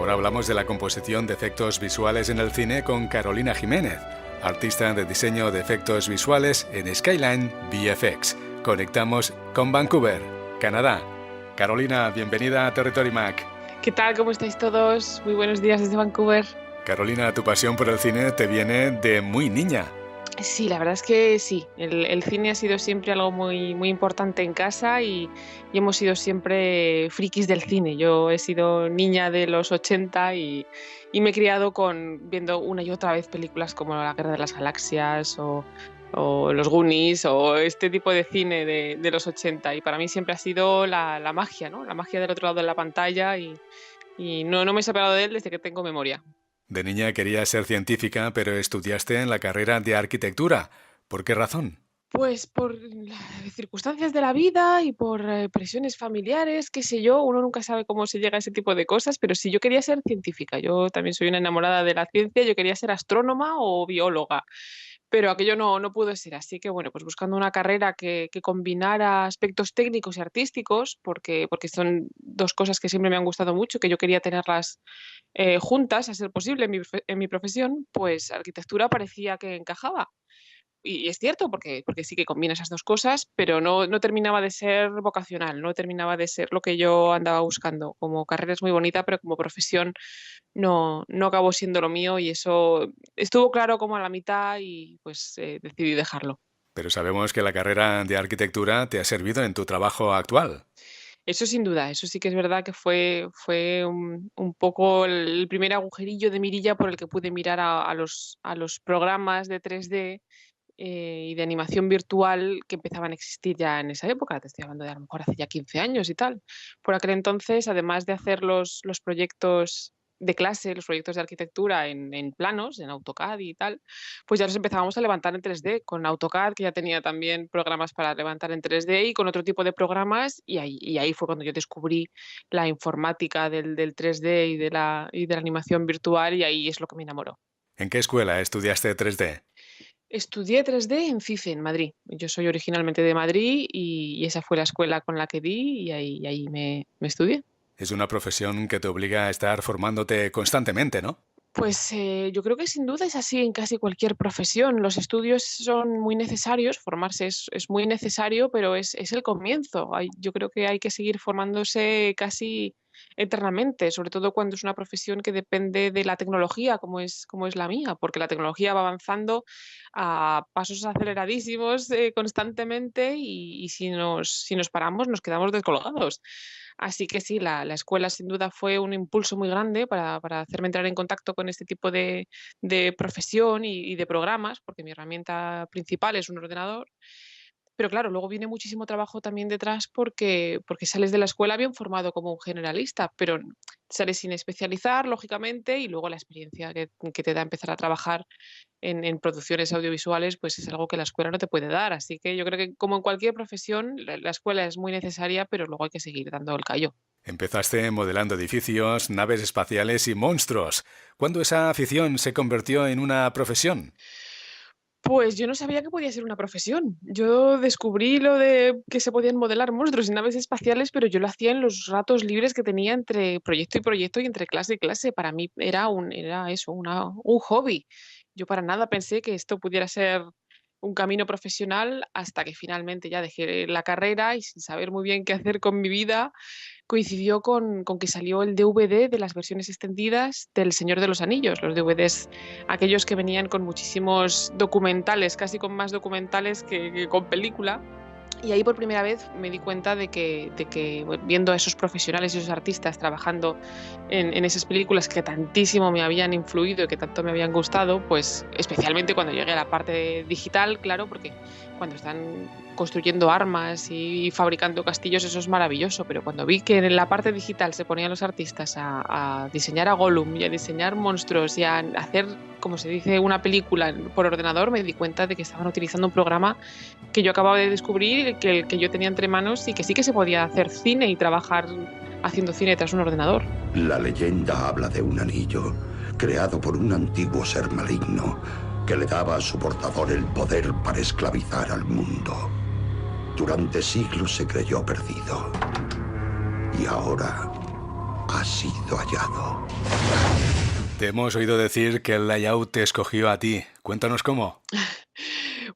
Ahora hablamos de la composición de efectos visuales en el cine con Carolina Jiménez, artista de diseño de efectos visuales en Skyline VFX. Conectamos con Vancouver, Canadá. Carolina, bienvenida a Territory Mac. ¿Qué tal? ¿Cómo estáis todos? Muy buenos días desde Vancouver. Carolina, tu pasión por el cine te viene de muy niña. Sí, la verdad es que sí. El cine ha sido siempre algo muy, muy importante en casa y hemos sido siempre frikis del cine. Yo he sido niña de los 80 y me he criado viendo una y otra vez películas como La Guerra de las Galaxias o Los Goonies o este tipo de cine de los 80. Y para mí siempre ha sido la magia, ¿no? La magia del otro lado de la pantalla y no me he separado de él desde que tengo memoria. De niña querías ser científica, pero estudiaste en la carrera de arquitectura. ¿Por qué razón? Pues por las circunstancias de la vida y por presiones familiares, qué sé yo, uno nunca sabe cómo se llega a ese tipo de cosas, pero sí, yo quería ser científica, yo también soy una enamorada de la ciencia, yo quería ser astrónoma o bióloga, pero aquello no pudo ser, así que bueno, pues buscando una carrera que combinara aspectos técnicos y artísticos, porque son dos cosas que siempre me han gustado mucho, que yo quería tenerlas juntas, a ser posible, en mi profesión, pues arquitectura parecía que encajaba. Y es cierto, porque sí que combina esas dos cosas, pero no terminaba de ser vocacional, no terminaba de ser lo que yo andaba buscando. Como carrera es muy bonita, pero como profesión no acabó siendo lo mío y eso estuvo claro como a la mitad y pues decidí dejarlo. Pero sabemos que la carrera de arquitectura te ha servido en tu trabajo actual. Eso sin duda, eso sí que es verdad que fue un poco el primer agujerillo de mirilla por el que pude mirar a los programas de 3D y de animación virtual que empezaban a existir ya en esa época. Te estoy hablando de a lo mejor hace ya 15 años y tal. Por aquel entonces, además de hacer los proyectos de clase, los proyectos de arquitectura en planos, en AutoCAD y tal, pues ya los empezábamos a levantar en 3D con AutoCAD, que ya tenía también programas para levantar en 3D y con otro tipo de programas, y ahí fue cuando yo descubrí la informática del 3D y de la animación virtual, y ahí es lo que me enamoró. ¿En qué escuela estudiaste 3D? Estudié 3D en CICE, en Madrid. Yo soy originalmente de Madrid y esa fue la escuela con la que di y ahí me estudié. Es una profesión que te obliga a estar formándote constantemente, ¿no? Pues yo creo que sin duda es así en casi cualquier profesión. Los estudios son muy necesarios, formarse es muy necesario, pero es el comienzo. Yo creo que hay que seguir formándose casi eternamente, sobre todo cuando es una profesión que depende de la tecnología, como es la mía, porque la tecnología va avanzando a pasos aceleradísimos constantemente y si nos paramos nos quedamos descolgados. Así que sí, la escuela sin duda fue un impulso muy grande para hacerme entrar en contacto con este tipo de profesión y de programas, porque mi herramienta principal es un ordenador. Pero claro, luego viene muchísimo trabajo también detrás porque sales de la escuela bien formado como un generalista, pero sales sin especializar, lógicamente, y luego la experiencia que te da empezar a trabajar en producciones audiovisuales, pues es algo que la escuela no te puede dar. Así que yo creo que como en cualquier profesión, la escuela es muy necesaria, pero luego hay que seguir dando el callo. Empezaste modelando edificios, naves espaciales y monstruos. ¿Cuándo esa afición se convirtió en una profesión? Pues yo no sabía que podía ser una profesión. Yo descubrí lo de que se podían modelar monstruos y naves espaciales, pero yo lo hacía en los ratos libres que tenía entre proyecto y proyecto y entre clase y clase. Para mí era eso, un hobby. Yo para nada pensé que esto pudiera ser un camino profesional hasta que finalmente ya dejé la carrera y sin saber muy bien qué hacer con mi vida, coincidió con que salió el DVD de las versiones extendidas del Señor de los Anillos, los DVDs, aquellos que venían con muchísimos documentales, casi con más documentales que con película. Y ahí por primera vez me di cuenta de que bueno, viendo a esos profesionales y esos artistas trabajando en esas películas que tantísimo me habían influido y que tanto me habían gustado, pues especialmente cuando llegué a la parte digital, claro, porque cuando están construyendo armas y fabricando castillos eso es maravilloso, pero cuando vi que en la parte digital se ponían los artistas a diseñar a Gollum y a diseñar monstruos y a hacer, como se dice, una película por ordenador, me di cuenta de que estaban utilizando un programa que yo acababa de descubrir, que yo tenía entre manos y que sí que se podía hacer cine y trabajar haciendo cine tras un ordenador. La leyenda habla de un anillo creado por un antiguo ser maligno que le daba a su portador el poder para esclavizar al mundo. Durante siglos se creyó perdido y ahora ha sido hallado. Te hemos oído decir que el layout te escogió a ti. Cuéntanos cómo.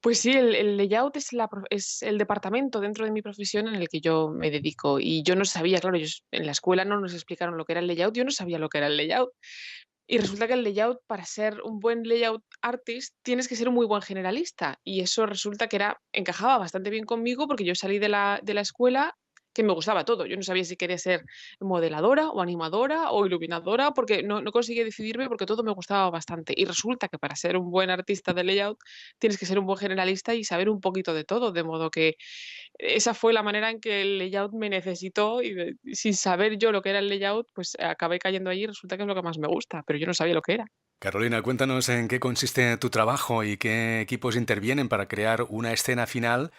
Pues sí, el layout es, es el departamento dentro de mi profesión en el que yo me dedico. Y yo no sabía, claro, en la escuela no nos explicaron lo que era el layout, yo no sabía lo que era el layout. Y resulta que el layout, para ser un buen layout artist, tienes que ser un muy buen generalista. Y eso resulta que encajaba bastante bien conmigo porque yo salí de la escuela que me gustaba todo. Yo no sabía si quería ser modeladora o animadora o iluminadora porque no conseguía decidirme porque todo me gustaba bastante. Y resulta que para ser un buen artista de layout tienes que ser un buen generalista y saber un poquito de todo. De modo que esa fue la manera en que el layout me necesitó y sin saber yo lo que era el layout, pues acabé cayendo allí y resulta que es lo que más me gusta, pero yo no sabía lo que era. Carolina, cuéntanos en qué consiste tu trabajo y qué equipos intervienen para crear una escena final,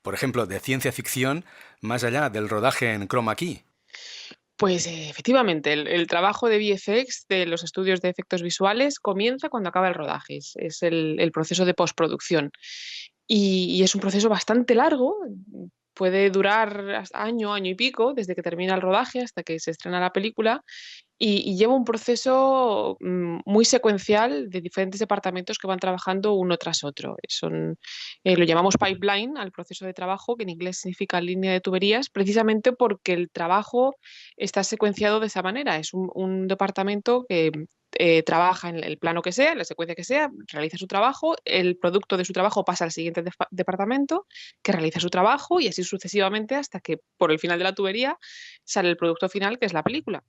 por ejemplo, de ciencia ficción, más allá del rodaje en chroma key. Pues efectivamente, el trabajo de VFX, de los estudios de efectos visuales, comienza cuando acaba el rodaje, es el proceso de postproducción. Y es un proceso bastante largo, puede durar hasta año, año y pico, desde que termina el rodaje hasta que se estrena la película, y lleva un proceso muy secuencial de diferentes departamentos que van trabajando uno tras otro. Lo llamamos pipeline al proceso de trabajo, que en inglés significa línea de tuberías, precisamente porque el trabajo está secuenciado de esa manera. Es un departamento que trabaja en el plano que sea, en la secuencia que sea, realiza su trabajo, el producto de su trabajo pasa al siguiente departamento que realiza su trabajo y así sucesivamente hasta que por el final de la tubería sale el producto final, que es la película.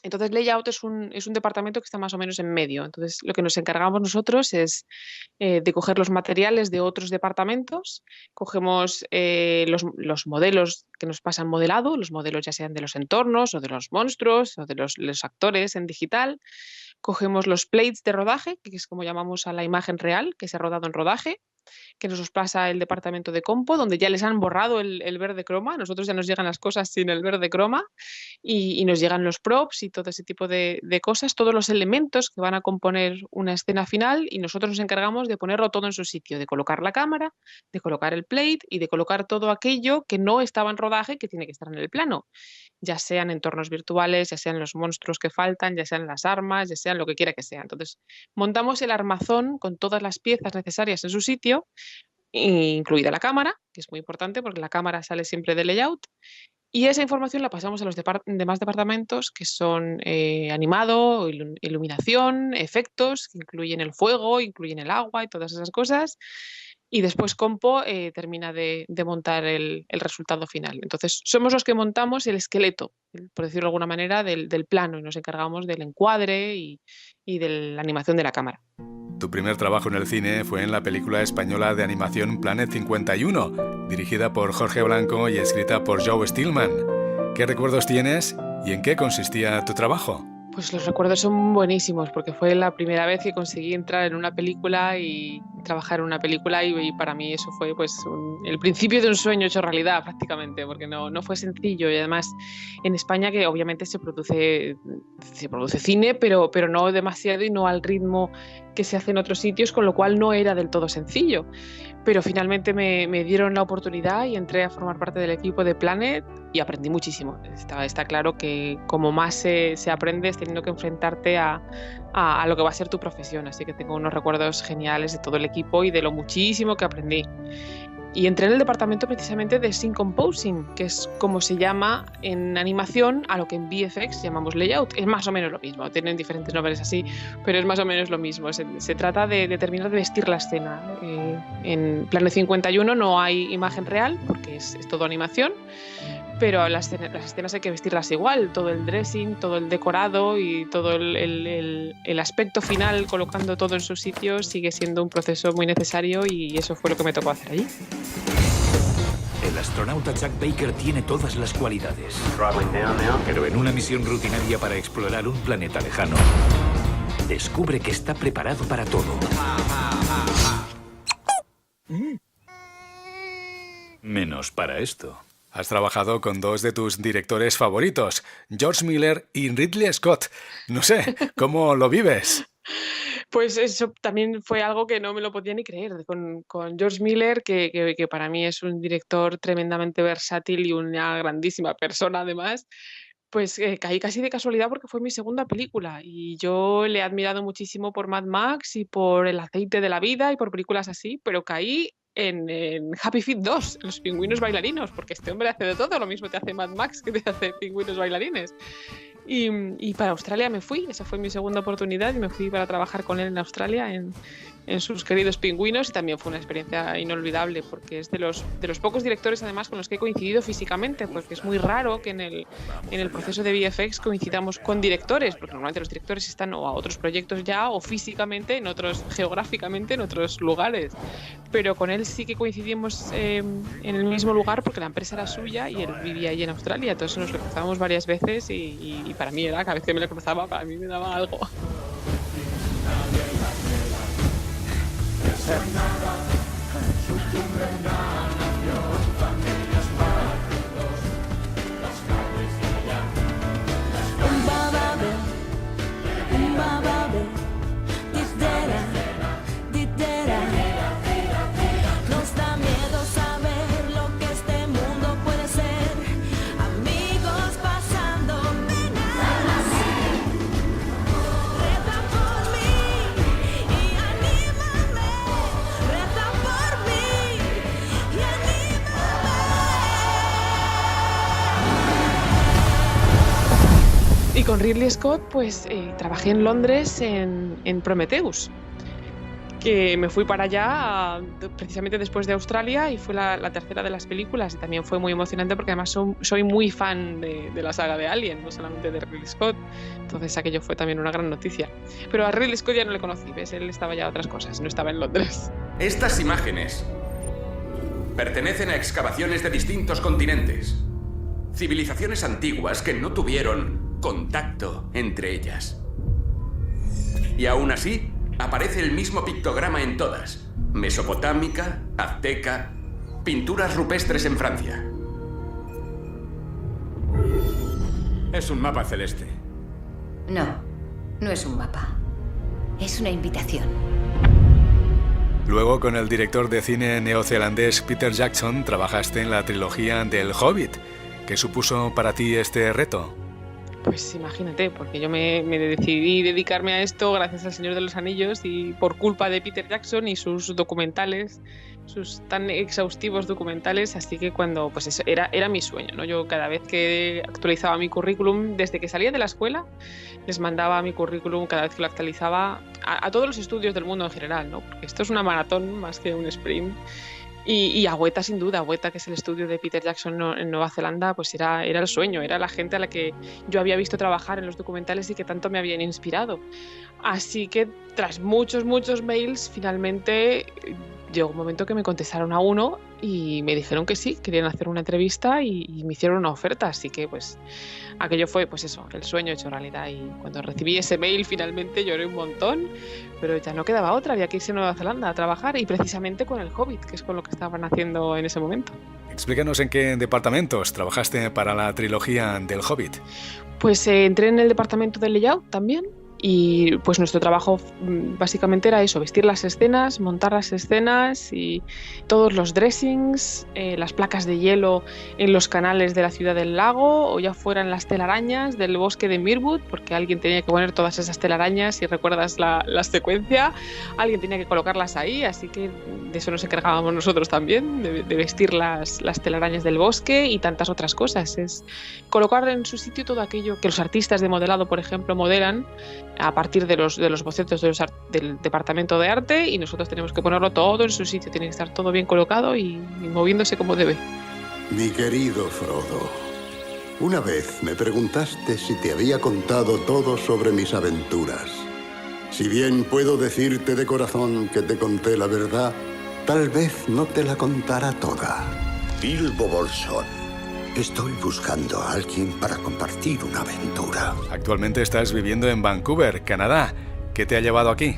Entonces, layout es un departamento que está más o menos en medio. Entonces, lo que nos encargamos nosotros es de coger los materiales de otros departamentos, cogemos los modelos que nos pasan modelado, los modelos ya sean de los entornos o de los monstruos o de los actores en digital, cogemos los plates de rodaje, que es como llamamos a la imagen real que se ha rodado en rodaje, que nos los pasa el departamento de compo, donde ya les han borrado el verde croma. A nosotros ya nos llegan las cosas sin el verde croma y nos llegan los props y todo ese tipo de cosas, todos los elementos que van a componer una escena final y nosotros nos encargamos de ponerlo todo en su sitio, de colocar la cámara, de colocar el plate y de colocar todo aquello que no estaba en rodaje que tiene que estar en el plano, ya sean entornos virtuales, ya sean los monstruos que faltan, ya sean las armas, ya sean lo que quiera que sea. Entonces, montamos el armazón con todas las piezas necesarias en su sitio, incluida la cámara, que es muy importante porque la cámara sale siempre del layout, y esa información la pasamos a los demás departamentos que son animado, iluminación, efectos, que incluyen el fuego, incluyen el agua y todas esas cosas. Y después Compo termina de montar el resultado final. Entonces, somos los que montamos el esqueleto, por decirlo de alguna manera, del plano y nos encargamos del encuadre y de la animación de la cámara. Tu primer trabajo en el cine fue en la película española de animación Planet 51, dirigida por Jorge Blanco y escrita por Joe Stillman. ¿Qué recuerdos tienes y en qué consistía tu trabajo? Pues los recuerdos son buenísimos porque fue la primera vez que conseguí entrar en una película y trabajar en una película y para mí eso fue pues el principio de un sueño hecho realidad prácticamente, porque no fue sencillo y además en España que obviamente se produce cine pero no demasiado y no al ritmo que se hace en otros sitios, con lo cual no era del todo sencillo. Pero finalmente me dieron la oportunidad y entré a formar parte del equipo de Planet y aprendí muchísimo. Está claro que como más se aprende es teniendo que enfrentarte a lo que va a ser tu profesión. Así que tengo unos recuerdos geniales de todo el equipo y de lo muchísimo que aprendí. Y entré en el departamento precisamente de Scene Composing, que es como se llama en animación a lo que en VFX llamamos layout. Es más o menos lo mismo, tienen diferentes nombres así, pero es más o menos lo mismo. Se trata de terminar de vestir la escena. En Planet 51 no hay imagen real, porque es todo animación, pero las escenas hay que vestirlas igual, todo el dressing, todo el decorado y todo el aspecto final, colocando todo en su sitio, sigue siendo un proceso muy necesario y eso fue lo que me tocó hacer allí. El astronauta Chuck Baker tiene todas las cualidades, pero en una misión rutinaria para explorar un planeta lejano, descubre que está preparado para todo. Menos para esto. Has trabajado con dos de tus directores favoritos, George Miller y Ridley Scott. No sé, ¿cómo lo vives? Pues eso también fue algo que no me lo podía ni creer. Con George Miller, que para mí es un director tremendamente versátil y una grandísima persona además, Pues caí casi de casualidad porque fue mi segunda película y yo le he admirado muchísimo por Mad Max y por El aceite de la vida y por películas así, pero caí en Happy Feet 2, Los pingüinos bailarinos, porque este hombre hace de todo, lo mismo te hace Mad Max que te hace Pingüinos bailarines. Y para Australia me fui, esa fue mi segunda oportunidad y me fui para trabajar con él en Australia en sus queridos pingüinos, y también fue una experiencia inolvidable porque es de los pocos directores además con los que he coincidido físicamente, porque es muy raro que en el proceso de VFX coincidamos con directores, porque normalmente los directores están o a otros proyectos ya o físicamente en otros, geográficamente en otros lugares, pero con él sí que coincidimos en el mismo lugar porque la empresa era suya y él vivía allí en Australia, entonces nos lo cruzábamos varias veces y para mí era, cada vez que me lo cruzaba, para mí me daba algo. Nos da miedo saber lo que este mundo puede ser. Amigos pasando penas. Reza por mí y anímame. Reza por mí y anímame. Y con Ridley Scott, pues trabajé en Londres en Prometheus, que me fui para allá precisamente después de Australia y fue la tercera de las películas y también fue muy emocionante porque además soy muy fan de la saga de Alien, no solamente de Ridley Scott, entonces aquello fue también una gran noticia. Pero a Ridley Scott ya no le conocí, ¿ves? Él estaba ya a otras cosas, no estaba en Londres. Estas imágenes pertenecen a excavaciones de distintos continentes, civilizaciones antiguas que no tuvieron contacto entre ellas. Y aún así, aparece el mismo pictograma en todas: mesopotámica, azteca, pinturas rupestres en Francia. Es un mapa celeste. No, no es un mapa. Es una invitación. Luego, con el director de cine neozelandés Peter Jackson, trabajaste en la trilogía del Hobbit. ¿Qué supuso para ti este reto? Pues imagínate, porque yo me decidí dedicarme a esto gracias al Señor de los Anillos y por culpa de Peter Jackson y sus documentales, sus tan exhaustivos documentales, así que cuando, pues eso, era mi sueño, ¿no? Yo cada vez que actualizaba mi currículum, desde que salía de la escuela, les mandaba mi currículum cada vez que lo actualizaba a todos los estudios del mundo en general, ¿no? Porque esto es una maratón más que un sprint. Y a Weta, sin duda, Weta, que es el estudio de Peter Jackson en Nueva Zelanda, pues era el sueño, era la gente a la que yo había visto trabajar en los documentales y que tanto me habían inspirado. Así que tras muchos mails, finalmente llegó un momento que me contestaron a uno y me dijeron que sí, querían hacer una entrevista y me hicieron una oferta, así que pues aquello fue, pues eso, el sueño hecho realidad. Y cuando recibí ese mail finalmente lloré un montón, pero ya no quedaba otra, había que irse a Nueva Zelanda a trabajar y precisamente con el Hobbit, que es con lo que estaban haciendo en ese momento. Explícanos en qué departamentos trabajaste para la trilogía del Hobbit. Pues entré en el departamento de layout también. Y pues nuestro trabajo básicamente era eso, vestir las escenas, montar las escenas y todos los dressings, las placas de hielo en los canales de la ciudad del lago o ya fueran las telarañas del bosque de Mirwood, porque alguien tenía que poner todas esas telarañas, si recuerdas la secuencia, alguien tenía que colocarlas ahí, así que de eso nos encargábamos nosotros también, de vestir las telarañas del bosque y tantas otras cosas. Es colocar en su sitio todo aquello que los artistas de modelado, por ejemplo, modelan a partir de los bocetos del departamento de arte y nosotros tenemos que ponerlo todo en su sitio, tiene que estar todo bien colocado y moviéndose como debe. Mi querido Frodo, una vez me preguntaste si te había contado todo sobre mis aventuras. Si bien puedo decirte de corazón que te conté la verdad, tal vez no te la contara toda. Bilbo Bolsón. Estoy buscando a alguien para compartir una aventura. Actualmente estás viviendo en Vancouver, Canadá. ¿Qué te ha llevado aquí?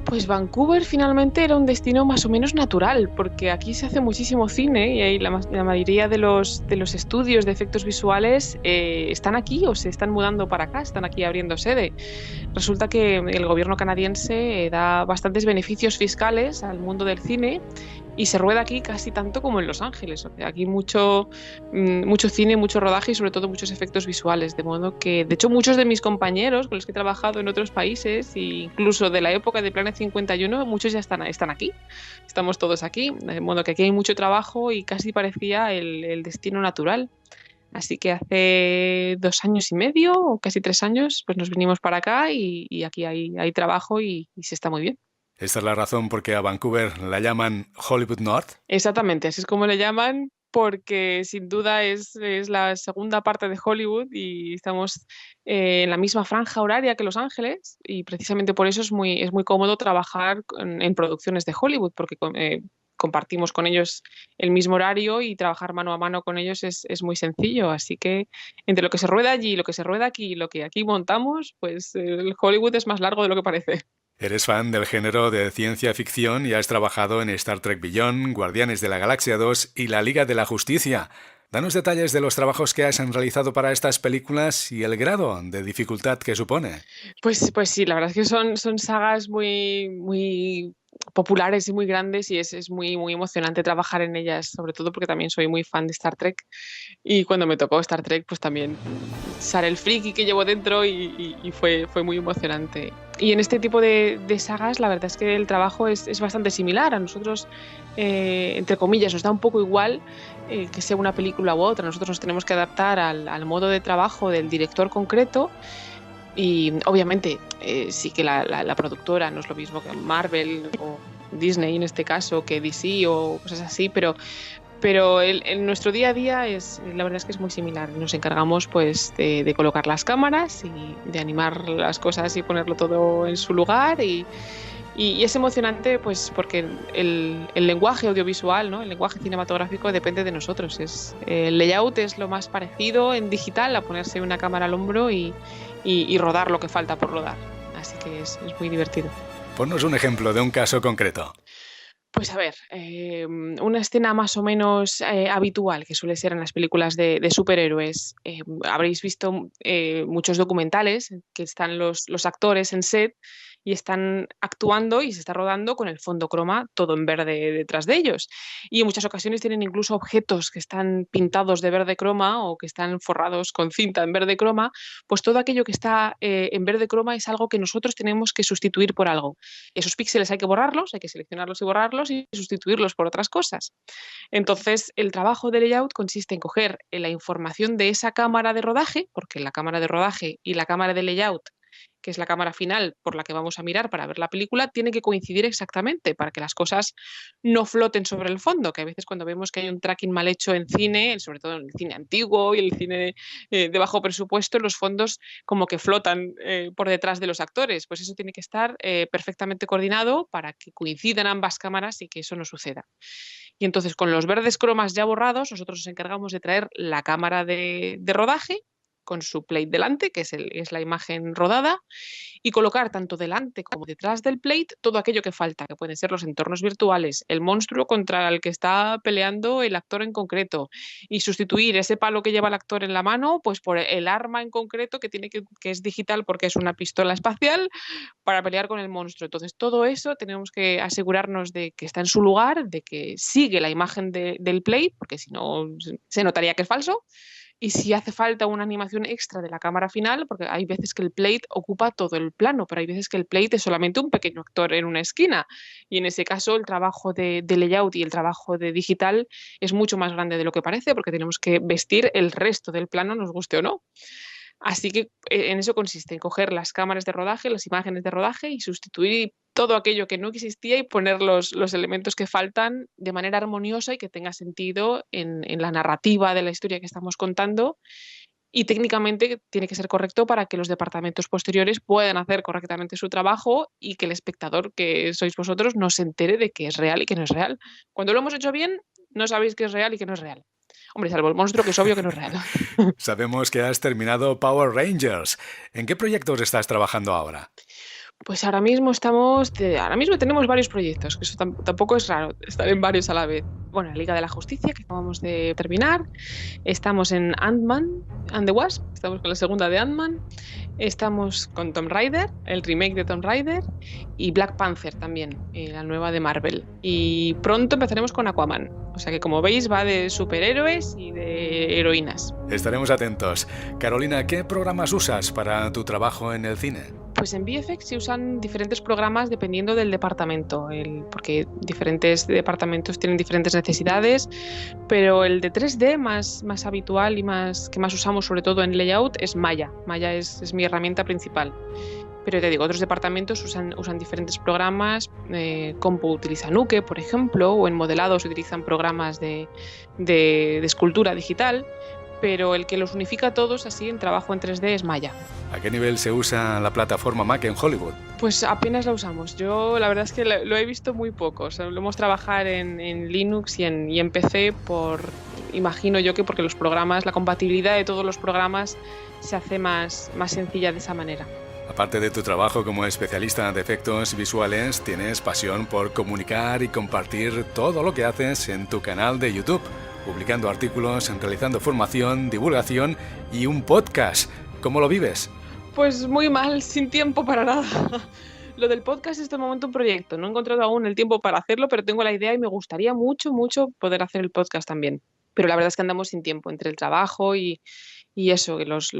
Pues Vancouver finalmente era un destino más o menos natural, porque aquí se hace muchísimo cine y ahí la mayoría de los estudios de efectos visuales están aquí o se están mudando para acá, están aquí abriendo sede. Resulta que el gobierno canadiense da bastantes beneficios fiscales al mundo del cine y se rueda aquí casi tanto como en Los Ángeles. O sea, aquí mucho cine, mucho rodaje y sobre todo muchos efectos visuales, de modo que, de hecho, muchos de mis compañeros con los que he trabajado en otros países, e incluso de la época de Planet 51, muchos ya están aquí. Estamos todos aquí, de modo que aquí hay mucho trabajo y casi parecía el destino natural. Así que hace 2 años y medio o casi 3 años, pues nos vinimos para acá y aquí hay trabajo y se está muy bien. ¿Esta es la razón por qué a Vancouver la llaman Hollywood North? Exactamente, así es como le llaman, porque sin duda es la segunda parte de Hollywood y estamos en la misma franja horaria que Los Ángeles y precisamente por eso es muy cómodo trabajar en producciones de Hollywood, porque compartimos con ellos el mismo horario y trabajar mano a mano con ellos es muy sencillo. Así que entre lo que se rueda allí, lo que se rueda aquí y lo que aquí montamos, pues el Hollywood es más largo de lo que parece. Eres fan del género de ciencia ficción y has trabajado en Star Trek Beyond, Guardianes de la Galaxia 2 y la Liga de la Justicia. Danos detalles de los trabajos que has realizado para estas películas y el grado de dificultad que supone. Pues sí, la verdad es que son sagas muy populares y muy grandes y es muy emocionante trabajar en ellas, sobre todo porque también soy muy fan de Star Trek y cuando me tocó Star Trek pues también sale el friki que llevo dentro y fue muy emocionante. Y en este tipo de sagas la verdad es que el trabajo es bastante similar. A nosotros, entre comillas, nos da un poco igual que sea una película u otra. Nosotros nos tenemos que adaptar al modo de trabajo del director concreto. Y obviamente sí que la productora no es lo mismo que Marvel o Disney en este caso, que DC o cosas así, pero en nuestro día a día la verdad es que es muy similar. Nos encargamos pues de colocar las cámaras y de animar las cosas y ponerlo todo en su lugar y es emocionante pues porque el lenguaje audiovisual, ¿no? El lenguaje cinematográfico depende de nosotros. El layout es lo más parecido en digital a ponerse una cámara al hombro y rodar lo que falta por rodar. Así que es muy divertido. Ponnos un ejemplo de un caso concreto. Pues a ver, una escena más o menos habitual que suele ser en las películas de superhéroes. Habréis visto muchos documentales que están los actores en set y están actuando y se está rodando con el fondo croma todo en verde detrás de ellos. Y en muchas ocasiones tienen incluso objetos que están pintados de verde croma o que están forrados con cinta en verde croma. Pues todo aquello que está en verde croma es algo que nosotros tenemos que sustituir por algo. Esos píxeles hay que borrarlos, hay que seleccionarlos y borrarlos y sustituirlos por otras cosas. Entonces, el trabajo de layout consiste en coger la información de esa cámara de rodaje, porque la cámara de rodaje y la cámara de layout, que es la cámara final por la que vamos a mirar para ver la película, tiene que coincidir exactamente para que las cosas no floten sobre el fondo, que a veces cuando vemos que hay un tracking mal hecho en cine, sobre todo en el cine antiguo y el cine de bajo presupuesto, los fondos como que flotan por detrás de los actores. Pues eso tiene que estar perfectamente coordinado para que coincidan ambas cámaras y que eso no suceda. Y entonces con los verdes cromas ya borrados, nosotros nos encargamos de traer la cámara de rodaje con su plate delante, que es la imagen rodada, y colocar tanto delante como detrás del plate todo aquello que falta, que pueden ser los entornos virtuales, el monstruo contra el que está peleando el actor en concreto, y sustituir ese palo que lleva el actor en la mano pues por el arma en concreto que es digital porque es una pistola espacial para pelear con el monstruo. Entonces todo eso tenemos que asegurarnos de que está en su lugar, de que sigue la imagen del plate, porque si no se notaría que es falso. Y si hace falta una animación extra de la cámara final, porque hay veces que el plate ocupa todo el plano, pero hay veces que el plate es solamente un pequeño actor en una esquina. Y en ese caso el trabajo de layout y el trabajo de digital es mucho más grande de lo que parece, porque tenemos que vestir el resto del plano, nos guste o no. Así que en eso consiste, en coger las cámaras de rodaje, las imágenes de rodaje y sustituir todo aquello que no existía y poner los elementos que faltan de manera armoniosa y que tenga sentido en la narrativa de la historia que estamos contando. Y técnicamente tiene que ser correcto para que los departamentos posteriores puedan hacer correctamente su trabajo y que el espectador, que sois vosotros, no se entere de que es real y que no es real. Cuando lo hemos hecho bien, no sabéis que es real y que no es real. Hombre, salvo el monstruo, que es obvio que no es real. Sabemos que has terminado Power Rangers. ¿En qué proyectos estás trabajando ahora? Pues ahora mismo tenemos varios proyectos, que eso tampoco es raro, estar en varios a la vez. Bueno, la Liga de la Justicia, que acabamos de terminar. Estamos en Ant-Man and the Wasp, estamos con la segunda de Ant-Man. Estamos con Tomb Raider, el remake de Tomb Raider, y Black Panther también, la nueva de Marvel. Y pronto empezaremos con Aquaman. O sea que, como veis, va de superhéroes y de heroínas. Estaremos atentos. Carolina, ¿qué programas usas para tu trabajo en el cine? Pues en VFX se usan diferentes programas dependiendo del departamento, porque diferentes departamentos tienen diferentes necesidades, pero el de 3D más habitual y que más usamos sobre todo en layout es Maya. Maya es mi herramienta principal. Pero te digo, otros departamentos usan diferentes programas. Compo utiliza Nuke, por ejemplo, o en modelado se utilizan programas de escultura digital. Pero el que los unifica a todos así en trabajo en 3D es Maya. ¿A qué nivel se usa la plataforma Mac en Hollywood? Pues apenas la usamos. Yo la verdad es que lo he visto muy poco. Solemos trabajar en Linux y en PC imagino yo que porque los programas, la compatibilidad de todos los programas se hace más sencilla de esa manera. Aparte de tu trabajo como especialista de efectos visuales, tienes pasión por comunicar y compartir todo lo que haces en tu canal de YouTube, publicando artículos, realizando formación, divulgación y un podcast. ¿Cómo lo vives? Pues muy mal, sin tiempo para nada. Lo del podcast es de momento un proyecto. No he encontrado aún el tiempo para hacerlo, pero tengo la idea y me gustaría mucho poder hacer el podcast también. Pero la verdad es que andamos sin tiempo entre el trabajo y eso, que los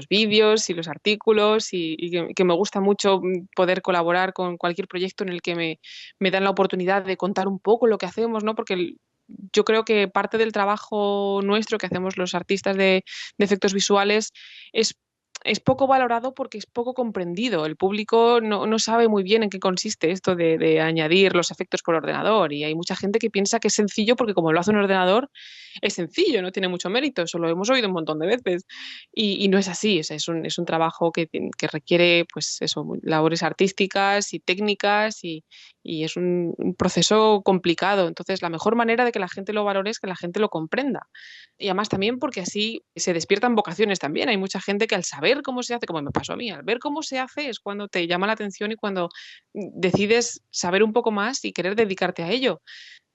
vídeos y los artículos y que me gusta mucho poder colaborar con cualquier proyecto en el que me dan la oportunidad de contar un poco lo que hacemos, ¿no? Porque yo creo que parte del trabajo nuestro que hacemos los artistas de efectos visuales es poco valorado porque es poco comprendido. El público no sabe muy bien en qué consiste esto de añadir los efectos por ordenador, y hay mucha gente que piensa que es sencillo porque como lo hace un ordenador es sencillo, no tiene mucho mérito. Eso lo hemos oído un montón de veces y no es así. O sea, es un trabajo que requiere pues eso, labores artísticas y técnicas y es un proceso complicado. Entonces la mejor manera de que la gente lo valore es que la gente lo comprenda, y además también porque así se despiertan vocaciones también. Hay mucha gente que al saber cómo se hace, como me pasó a mí, al ver cómo se hace es cuando te llama la atención y cuando decides saber un poco más y querer dedicarte a ello.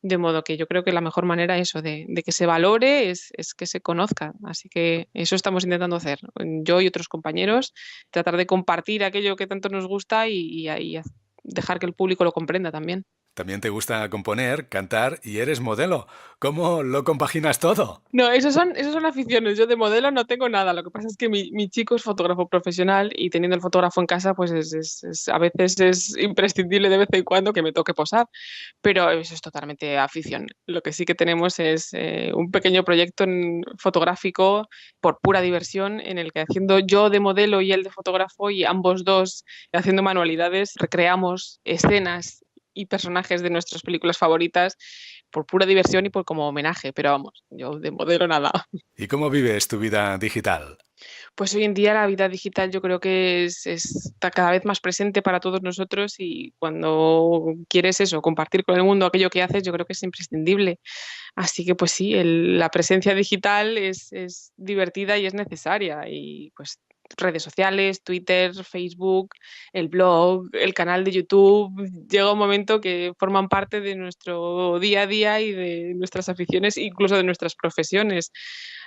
De modo que yo creo que la mejor manera de que se valore es que se conozca. Así que eso estamos intentando hacer, yo y otros compañeros, tratar de compartir aquello que tanto nos gusta y dejar que el público lo comprenda también. También te gusta componer, cantar y eres modelo. ¿Cómo lo compaginas todo? No, esos son aficiones. Yo de modelo no tengo nada. Lo que pasa es que mi chico es fotógrafo profesional y teniendo el fotógrafo en casa, pues a veces es imprescindible de vez en cuando que me toque posar. Pero eso es totalmente afición. Lo que sí que tenemos es un pequeño proyecto fotográfico por pura diversión, en el que haciendo yo de modelo y él de fotógrafo y ambos dos haciendo manualidades, recreamos escenas y personajes de nuestras películas favoritas por pura diversión y como homenaje, pero vamos, yo de modelo nada. ¿Y cómo vives tu vida digital? Pues hoy en día la vida digital yo creo que está cada vez más presente para todos nosotros, y cuando quieres eso, compartir con el mundo aquello que haces, yo creo que es imprescindible. Así que pues sí, la presencia digital es divertida y es necesaria, y pues redes sociales, Twitter, Facebook, el blog, el canal de YouTube, llega un momento que forman parte de nuestro día a día y de nuestras aficiones, incluso de nuestras profesiones.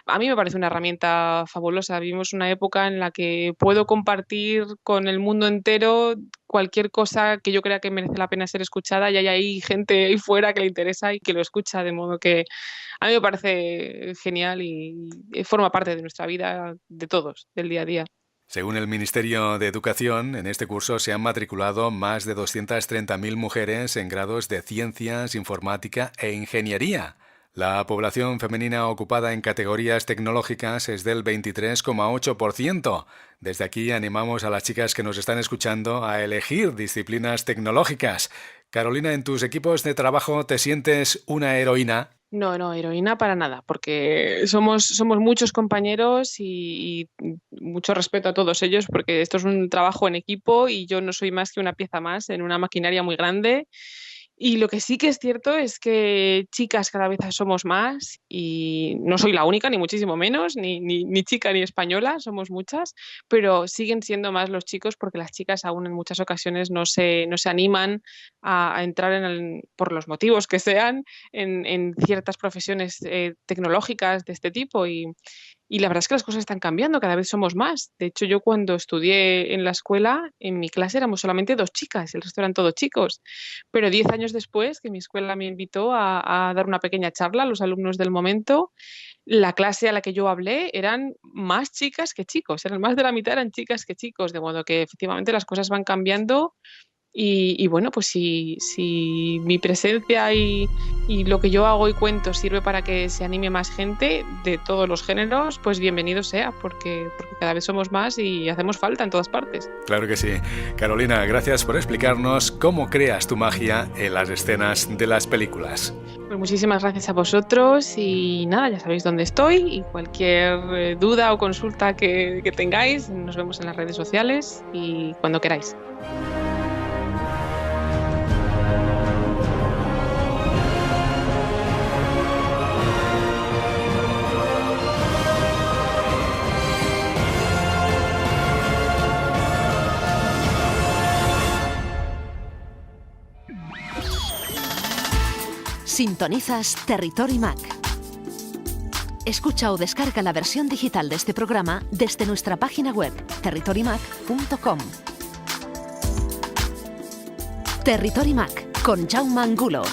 A mí me parece una herramienta fabulosa. Vivimos una época en la que puedo compartir con el mundo entero cualquier cosa que yo crea que merece la pena ser escuchada, y hay gente ahí fuera que le interesa y que lo escucha, de modo que a mí me parece genial y forma parte de nuestra vida, de todos, del día a día. Según el Ministerio de Educación, en este curso se han matriculado más de 230.000 mujeres en grados de ciencias, informática e ingeniería. La población femenina ocupada en categorías tecnológicas es del 23,8%. Desde aquí animamos a las chicas que nos están escuchando a elegir disciplinas tecnológicas. Carolina, ¿en tus equipos de trabajo te sientes una heroína? No, heroína para nada, porque somos muchos compañeros y mucho respeto a todos ellos, porque esto es un trabajo en equipo y yo no soy más que una pieza más en una maquinaria muy grande. Y lo que sí que es cierto es que chicas cada vez somos más y no soy la única, ni muchísimo menos, ni chica ni española, somos muchas, pero siguen siendo más los chicos porque las chicas aún en muchas ocasiones no se animan a entrar por los motivos que sean en ciertas profesiones tecnológicas de este tipo y la verdad es que las cosas están cambiando, cada vez somos más. De hecho, yo cuando estudié en la escuela, en mi clase éramos solamente 2 chicas, el resto eran todos chicos. Pero 10 años después, que mi escuela me invitó a dar una pequeña charla a los alumnos del momento, la clase a la que yo hablé eran más chicas que chicos, eran más de la mitad eran chicas que chicos, de modo que efectivamente las cosas van cambiando y bueno, pues si mi presencia y lo que yo hago y cuento sirve para que se anime más gente de todos los géneros, pues bienvenido sea, porque cada vez somos más y hacemos falta en todas partes. Claro que sí. Carolina, gracias por explicarnos cómo creas tu magia en las escenas de las películas. Pues muchísimas gracias a vosotros y nada, ya sabéis dónde estoy y cualquier duda o consulta que tengáis, nos vemos en las redes sociales y cuando queráis. Sintonizas Territory Mac. Escucha o descarga la versión digital de este programa desde nuestra página web territorymac.com. Territory Mac con Jaume Angulo.